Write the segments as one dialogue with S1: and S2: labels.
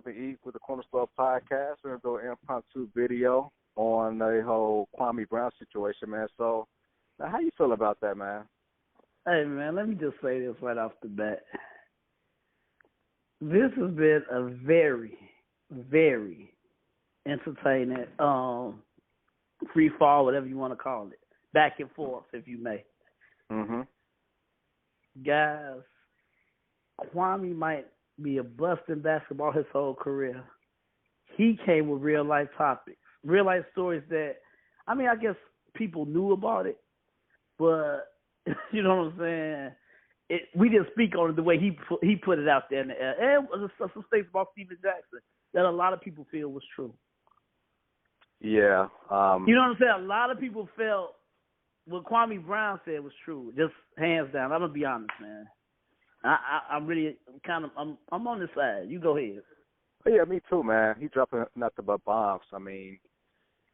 S1: Aint with the cornastorepodcast. We're going to do an impromptu video on the whole Kwame Brown situation, man. So, now how you feel about that, man?
S2: Hey, man, let me just say this right off the bat. This has been a very, very entertaining free fall, whatever you want to call it, back and forth, if you may.
S1: Mm-hmm.
S2: Guys, Kwame might be a bust in basketball his whole career. He came with real-life topics, real-life stories that, I mean, I guess people knew about it, but, you know what I'm saying? We didn't speak on it the way he put it out there in the air. And some things about Steven Jackson that a lot of people feel was true.
S1: Yeah.
S2: You know what I'm saying? A lot of people felt what Kwame Brown said was true, just hands down. I'm going to be honest, man. I'm really I'm on this side. You go ahead.
S1: Yeah, me too, man. He dropping nothing but bombs. I mean,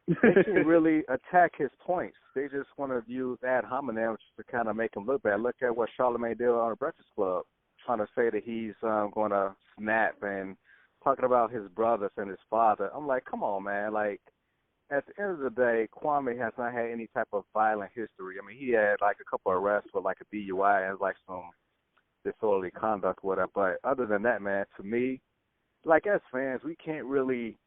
S1: they can't really attack his points. They just want to use ad hominem to kind of make him look bad. Look at what Charlamagne did on the Breakfast Club, trying to say that he's going to snap and talking about his brothers and his father. I'm like, come on, man. Like, at the end of the day, Kwame has not had any type of violent history. I mean, he had like a couple of arrests for like a DUI and like some disorderly conduct or whatever. But other than that, man, to me, like as fans, we can't really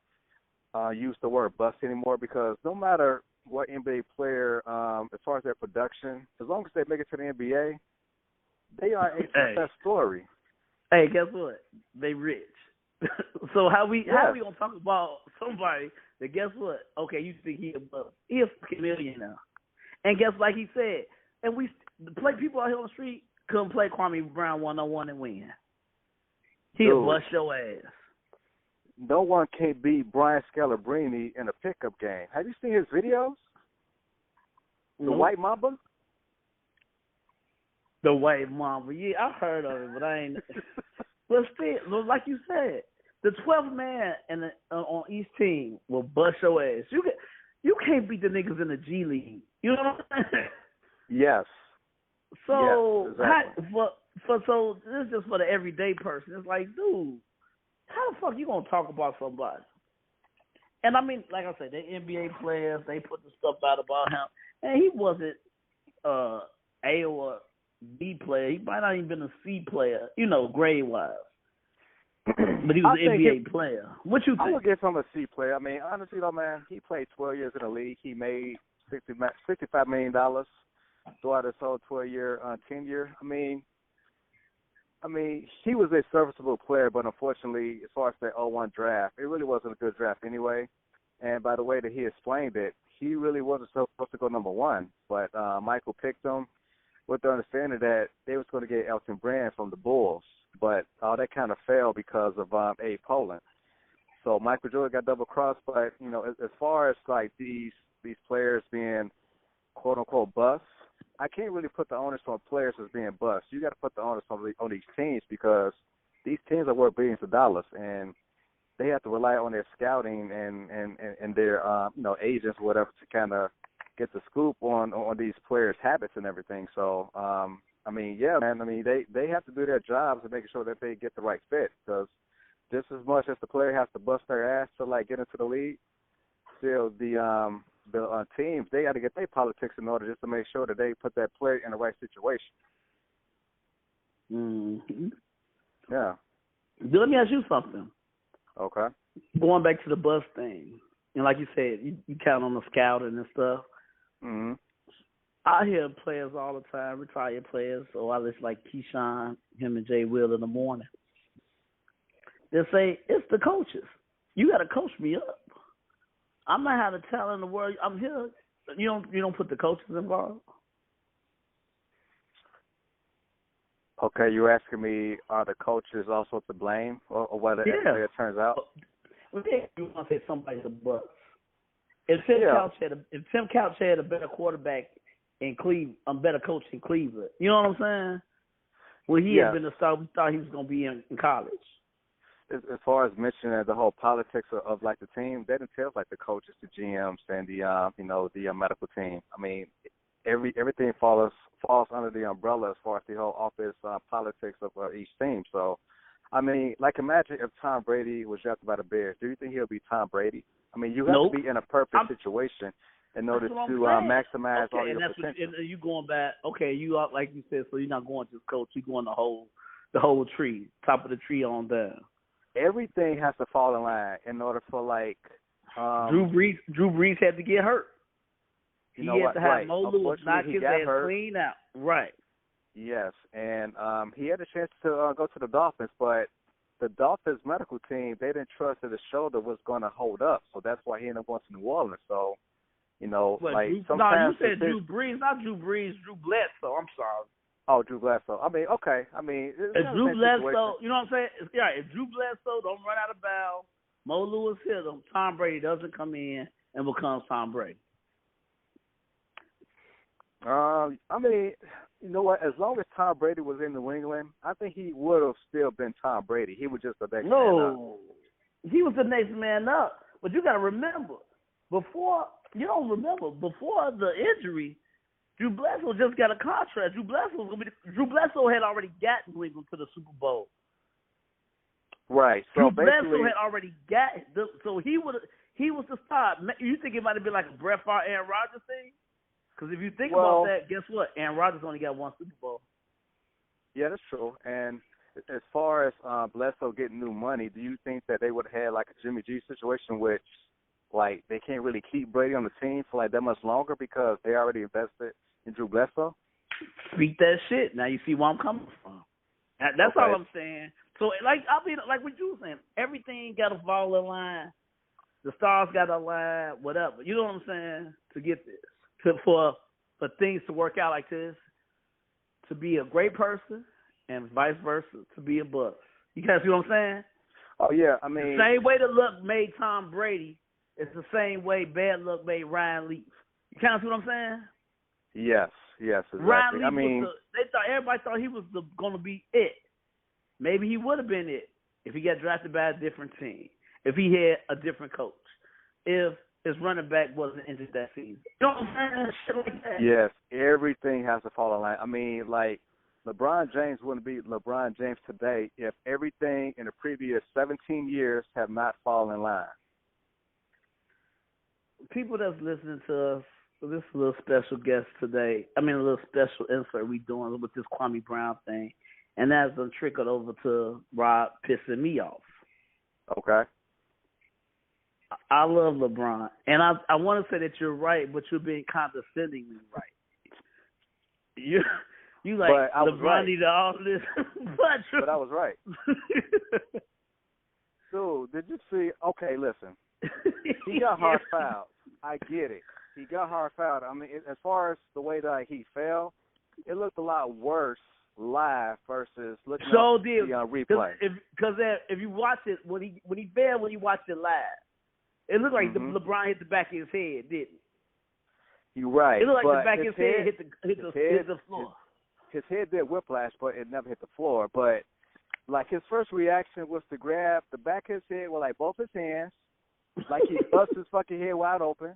S1: use the word bust anymore because no matter what NBA player, as far as their production, as long as they make it to the NBA, they are a success story.
S2: Hey, guess what? They rich. So how we gonna talk about somebody that, guess what? Okay, you think he a bust? He a fucking millionaire. And guess like he said, and the people out here on the street couldn't play Kwame Brown 1-on-1 and win. He'll bust your ass.
S1: No one can beat Brian Scalabrine in a pickup game. Have you seen his videos? The White Mamba?
S2: The White Mamba. Yeah, I heard of it, but I ain't. But still, like you said, the 12th man on each team will bust your ass. You can't beat the niggas in the G League. You know what I'm saying?
S1: Yes.
S2: So,
S1: yes, exactly.
S2: So this is just for the everyday person. It's like, dude, how the fuck you gonna talk about somebody? And I mean, like I said, they NBA players, they put the stuff out about him, and he wasn't A or B player. He might not even been a C player, you know, grade wise. But he was an NBA player. What you think?
S1: I would give him a C player. I mean, honestly though, man, he played 12 years in the league. He made $65 million throughout his whole 12-year tenure. I mean, he was a serviceable player, but unfortunately, as far as the 01 draft, it really wasn't a good draft anyway. And by the way that he explained it, he really wasn't supposed to go number one. But Michael picked him with the understanding that they was going to get Elton Brand from the Bulls. But that kind of failed because of Abe Poland. So Michael Jordan got double-crossed. But, you know, as far as, like, these players being, quote-unquote, busts, I can't really put the onus on players as being busts. You got to put the onus on these teams because these teams are worth billions of dollars, and they have to rely on their scouting and their agents or whatever to kind of get the scoop on these players' habits and everything. So I mean, yeah, man. I mean, they have to do their jobs and make sure that they get the right fit because just as much as the player has to bust their ass to like get into the league, still the teams, they got to get their politics in order just to make sure that they put that player in the right situation.
S2: Mm-hmm.
S1: Yeah.
S2: Let me ask you something.
S1: Okay.
S2: Going back to the bus thing, and like you said, you count on the scouting and stuff.
S1: Mm-hmm.
S2: I hear players all the time, retired players, or I listen like Keyshawn, him and Jay Will in the morning. They'll say, it's the coaches. You got to coach me up. I might have the talent in the world. I'm here. You don't put the coaches involved?
S1: Okay, you're asking me, are the coaches also to blame, or whether it turns out?
S2: Well, you want to say somebody's a bust. If Tim Couch had a better quarterback in Cleveland, a better coach in Cleveland, you know what I'm saying? When he had been a star, we thought he was going to be in college.
S1: As far as mentioning the whole politics of like the team, that entails like the coaches, the GMs, and the medical team. I mean, everything falls under the umbrella as far as the whole office politics of each team. So I mean, like imagine if Tom Brady was drafted by the Bears. Do you think he'll be Tom Brady? I mean, you have
S2: Nope.
S1: to be in a perfect situation in order to maximize all your potential.
S2: And you going back? Okay, you are, like you said. So you're not going just coach. You're going the whole tree, top of the tree on down.
S1: Everything has to fall in line in order for like.
S2: Drew Brees had to get hurt. He had to have Mo Lewis knock his ass clean out. Right.
S1: Yes, and he had a chance to go to the Dolphins, but the Dolphins medical team, they didn't trust that his shoulder was going to hold up, so that's why he ended up going to New Orleans. So, sometimes
S2: you said Drew Brees, not Drew Brees, Drew Bledsoe. I'm sorry.
S1: Oh, Drew Bledsoe. I mean, okay. I mean,
S2: if Drew Bledsoe, you know what I'm saying? Yeah, if Drew Bledsoe don't run out of bounds, Mo Lewis hit him, Tom Brady doesn't come in and becomes Tom Brady.
S1: I mean, you know what? As long as Tom Brady was in New England, I think he would have still been Tom Brady. He was just the next man up.
S2: He was the next man up. But you got to remember, before the injury, Drew Bledsoe just got a contract. Drew Bledsoe had already gotten New England to the Super Bowl.
S1: Right. So
S2: Drew Bledsoe had already got it. So he was the start. You think it might have been like a Brett Favre, Aaron Rodgers thing? Because if you think about that, guess what? Aaron Rodgers only got one Super Bowl.
S1: Yeah, that's true. And as far as Bledsoe getting new money, do you think that they would have had like a Jimmy G situation, which like they can't really keep Brady on the team for like that much longer because they already invested in Drew Bledsoe?
S2: Speak that shit. Now you see where I'm coming from. That's all I'm saying. So like what you were saying, everything got to fall in line. The stars got to align, whatever. You know what I'm saying? To get this. For things to work out like this, to be a great person and vice versa, to be a bust. You guys see what I'm saying?
S1: Oh, yeah. I mean,
S2: the same way the luck made Tom Brady, it's the same way bad luck made Ryan Leaf. You kind of see what I'm saying?
S1: Yes, exactly.
S2: Ryan Leaf everybody thought he was going to be it. Maybe he would have been it if he got drafted by a different team, if he had a different coach, if his running back wasn't injured that season. You know what I'm saying? Shit like that.
S1: Yes, everything has to fall in line. I mean, like, LeBron James wouldn't be LeBron James today if everything in the previous 17 years have not fallen in line.
S2: People that's listening to us, this is a little special guest today. I mean, a little special insert we doing with this Kwame Brown thing, and that's trickled over to Rob pissing me off.
S1: Okay.
S2: I love LeBron, and I want to say that you're right, but you're being condescendingly right. You like LeBron
S1: right.
S2: needed all this,
S1: but I was right. Dude, did you see? Okay, listen. He got hard fouled. I get it. He got hard fouled. I mean, as far as the way that he fell, it looked a lot worse live versus looking at the replay.
S2: Because if you watch it, when he fell, when you watch it live, it looked like LeBron hit the back of his head, didn't it?
S1: You're right.
S2: It looked like the back of his head hit the floor.
S1: His head did whiplash, but it never hit the floor. But, like, his first reaction was to grab the back of his head with, like, both his hands, like he bust his fucking head wide open,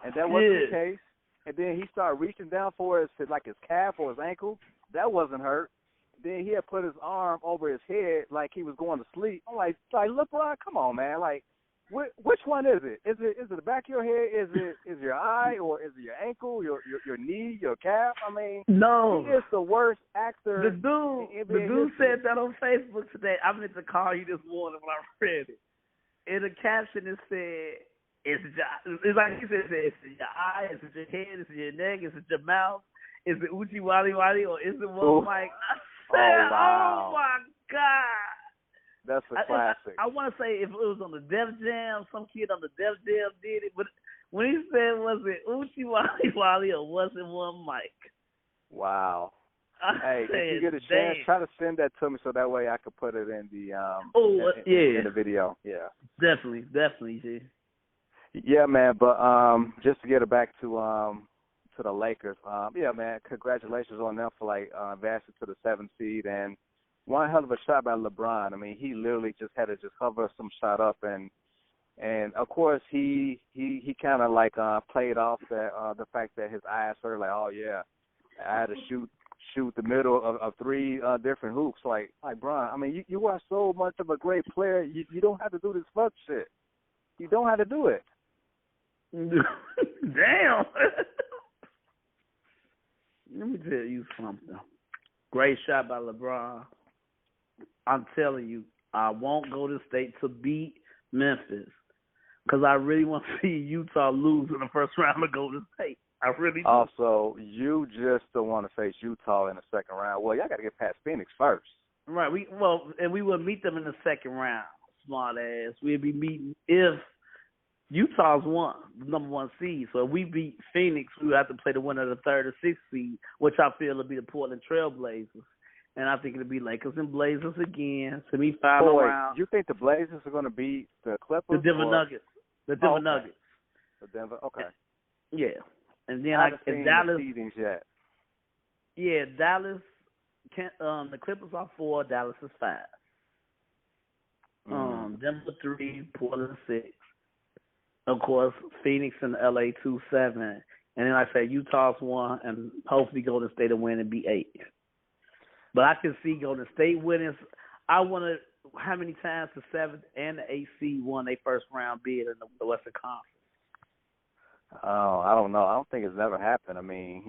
S1: and that wasn't the case. And then he started reaching down for his calf or his ankle. That wasn't hurt. Then he had put his arm over his head like he was going to sleep. I'm like LeBron, come on, man. Like, which one is it? Is it the back of your head? Is it your eye, or is it your ankle, your knee, your calf? I mean,
S2: no.
S1: He is the worst actor.
S2: The dude said that on Facebook today. I meant to call you this morning when I read it. In the caption, it said, it's like he said, is it your eye? Is it your head? Is it your neck? Is it your mouth? Is it Uchi Wally Wally, or is it one Mike? I said,
S1: wow.
S2: Oh my God.
S1: That's a classic.
S2: I want to say if it was on the Def Jam, some kid on the Def Jam did it, but when he said, was it Uchi Wally Wally or was it one Mike?
S1: Wow. Hey, if you get a chance, try to send that to me so that way I could put it in the in the video. Yeah.
S2: Definitely, G.
S1: Yeah, man. But just to get it back to the Lakers, yeah, man. Congratulations on them for advancing to the 7th seed, and one hell of a shot by LeBron. I mean, he literally just had to hover some shot up, and of course he kind of played off the fact that his eyes hurt. Like, oh yeah, I had to shoot shoot the middle of three different hoops. Like Bron, I mean, you are so much of a great player. You don't have to do this fuck shit. You don't have to do it.
S2: Damn. Let me tell you something. Great shot by LeBron. I'm telling you, I won't go to state to beat Memphis because I really want to see Utah lose in the first round of Golden State. I really do.
S1: Also, you just don't want to face Utah in the second round. Well, y'all got to get past Phoenix first.
S2: Right. We would meet them in the second round. Smart ass. We'd be meeting if Utah's the number one seed. So if we beat Phoenix, we would have to play the winner of the third or sixth seed, which I feel will be the Portland Trailblazers. And I think it'll be Lakers and Blazers again. Semi-final round.
S1: You think the Blazers are going to beat the Clippers?
S2: The Denver Nuggets. The Denver Nuggets.
S1: The Denver. Okay.
S2: Yeah. And then
S1: I haven't seen
S2: Dallas.
S1: The seedings yet.
S2: Yeah, Dallas. The Clippers are 4. Dallas is 5. Denver 3. Portland 6. Of course, Phoenix and LA 2-7. And then like I say Utah's 1, and hopefully Golden State will win and be 8. But I can see Golden State winning. I want to. How many times the 7th and the 8th seed won their first round bid in the Western Conference?
S1: Oh, I don't know. I don't think it's never happened. I mean,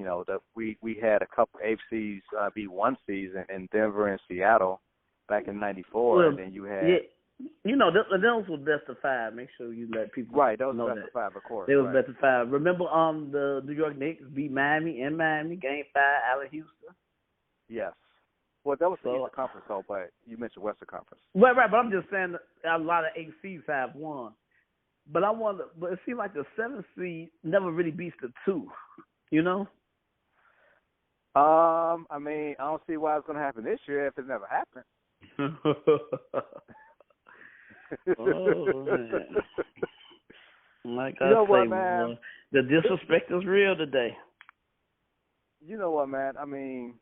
S1: we had a couple AFCs beat 1 season in Denver and Seattle back in '94,
S2: well,
S1: and then you had.
S2: Yeah, those were best of 5. Make sure you let people
S1: those
S2: know
S1: best
S2: that.
S1: of 5, of course.
S2: They was best of 5. Remember, the New York Knicks beat Miami in Miami, Game 5, Allen Houston.
S1: Yes. Well, that was the Eastern Conference, though, but you mentioned Western Conference.
S2: Right, but I'm just saying a lot of ACs have won. But it seems like the 7th seed never really beats the 2,
S1: I mean, I don't see why it's going to happen this year if it never happened.
S2: Oh, man. Like I say, man, the disrespect is real today.
S1: You know what, man? I mean,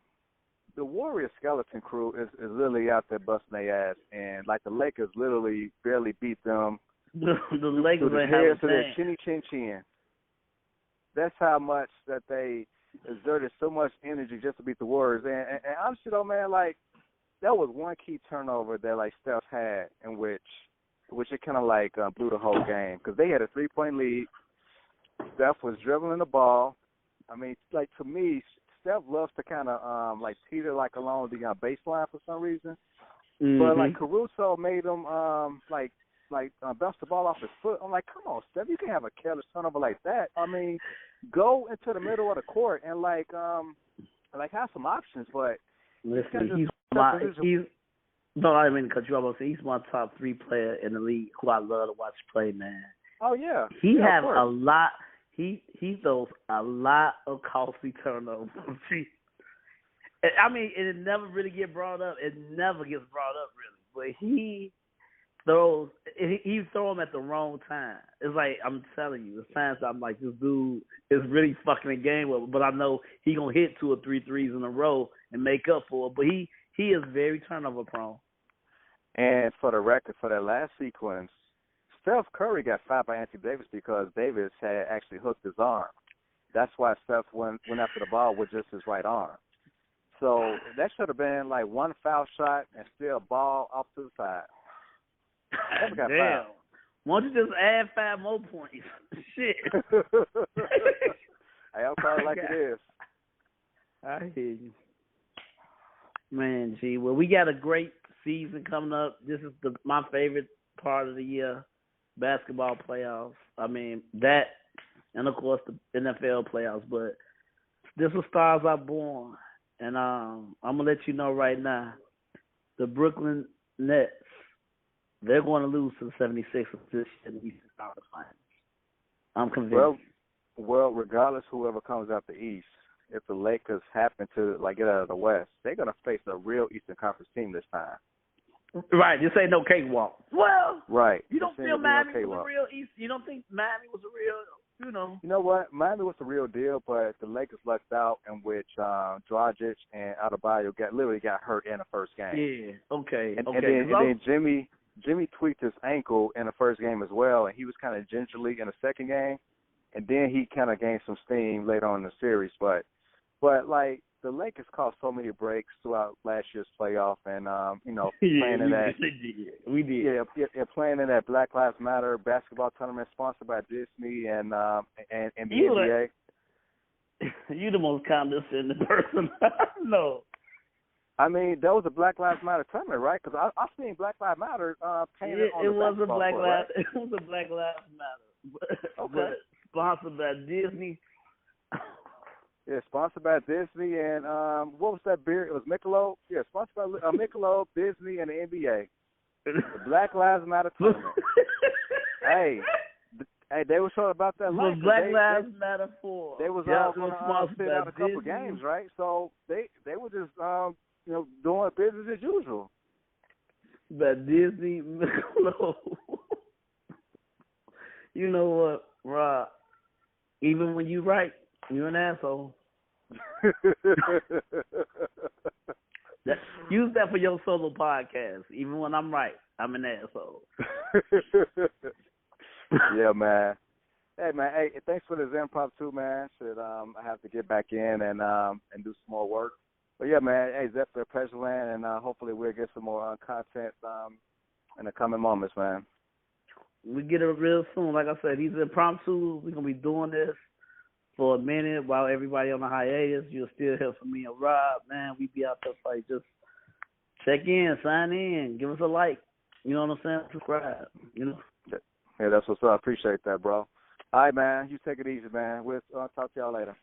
S1: the Warriors skeleton crew is literally out there busting their ass, and like the Lakers literally barely beat them.
S2: The Lakers
S1: are having to their chinny chin chin. That's how much that they exerted so much energy just to beat the Warriors. And honestly, though, man, like that was one key turnover that like Steph had, in which it kind of like blew the whole game because they had a 3-point lead. Steph was dribbling the ball. I mean, like to me, Steph loves to kind of like teeter like along the baseline for some reason. Mm-hmm. But like Caruso made him bounce the ball off his foot. I'm like, come on, Steph, you can't have a careless turnover like that. I mean, go into the middle of the court and like have some options. But
S2: listen, I didn't mean to cut you off. He's my top 3 player in the league who I love to watch play, man.
S1: Oh yeah,
S2: he has a lot. He throws a lot of costly turnovers. I mean, it never really get brought up. It never gets brought up really, but he throws. He throw them at the wrong time. It's like I'm telling you, there's times I'm like, this dude is really fucking the game up, but I know he gonna hit 2 or 3 threes in a row and make up for it. But he is very turnover prone. And
S1: for the record, for that last sequence, Steph Curry got fouled by Anthony Davis because Davis had actually hooked his arm. That's why Steph went after the ball with just his right arm. So that should have been like one foul shot and still a ball off to the side.
S2: Damn. Fouled. Why don't you just add 5 more points? Shit.
S1: Hey, I'll call it like it is.
S2: I hear you. Man, gee, well, we got a great season coming up. This is my favorite part of the year, basketball playoffs. I mean, that, and of course the NFL playoffs. But this is Stars Are Born, and I'm gonna let you know right now, the Brooklyn Nets, they're going to lose to the 76ers this year in the Eastern Conference Finals. I'm convinced.
S1: Well, regardless whoever comes out the East, if the Lakers happen to get out of the West, they're going to face a real Eastern Conference team this time.
S2: Right, this ain't no cakewalk. Well,
S1: right.
S2: You don't feel Miami was a real East. You don't think Miami was a real,
S1: You know what? Miami was the real deal, but the Lakers lucked out in which Dragic and Adebayo literally got hurt in the first game.
S2: Yeah. Okay.
S1: And then Jimmy tweaked his ankle in the first game as well, and he was kind of gingerly in the second game, and then he kind of gained some steam later on in the series. But like the Lakers caught so many breaks throughout last year's playoff, and playing
S2: yeah,
S1: in that.
S2: We did.
S1: Yeah, playing in that Black Lives Matter basketball tournament sponsored by Disney and the NBA.
S2: You the most condescending person I know.
S1: I mean, that was a Black Lives Matter tournament, right? Because I've seen Black Lives Matter painted on the basketball court, right?
S2: It was a Black Lives Matter.
S1: Okay.
S2: But sponsored by Disney.
S1: Yeah, sponsored by Disney and what was that beer? It was Michelob. Yeah, sponsored by Michelob, Disney, and the NBA. The Black Lives Matter tournament. Hey, they were talking about that.
S2: The Black Lives Matter for.
S1: They was all going to sit out a couple games, right? So they were just doing business as usual.
S2: But Disney, Michelob. You know what, Rob? Even when you right, you're an asshole. Use that for your solo podcast. Even when I'm right, I'm an asshole.
S1: Yeah, man. Hey, man. Hey, thanks for this impromptu, man. I have to get back in and do some more work. But yeah, man. Hey, Zep, a pleasure, man, and hopefully we'll get some more content in the coming moments, man.
S2: We get it real soon. Like I said, these impromptu. We're gonna be doing this for a minute while everybody on the hiatus. You'll still hear from me and Rob, man. We be out there like just check in, sign in, give us a like. You know what I'm saying? Subscribe. You know.
S1: Yeah, that's what's up. I appreciate that, bro. All right, man. You take it easy, man. We'll talk to y'all later.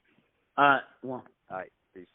S2: All right. Well.
S1: All right. Peace.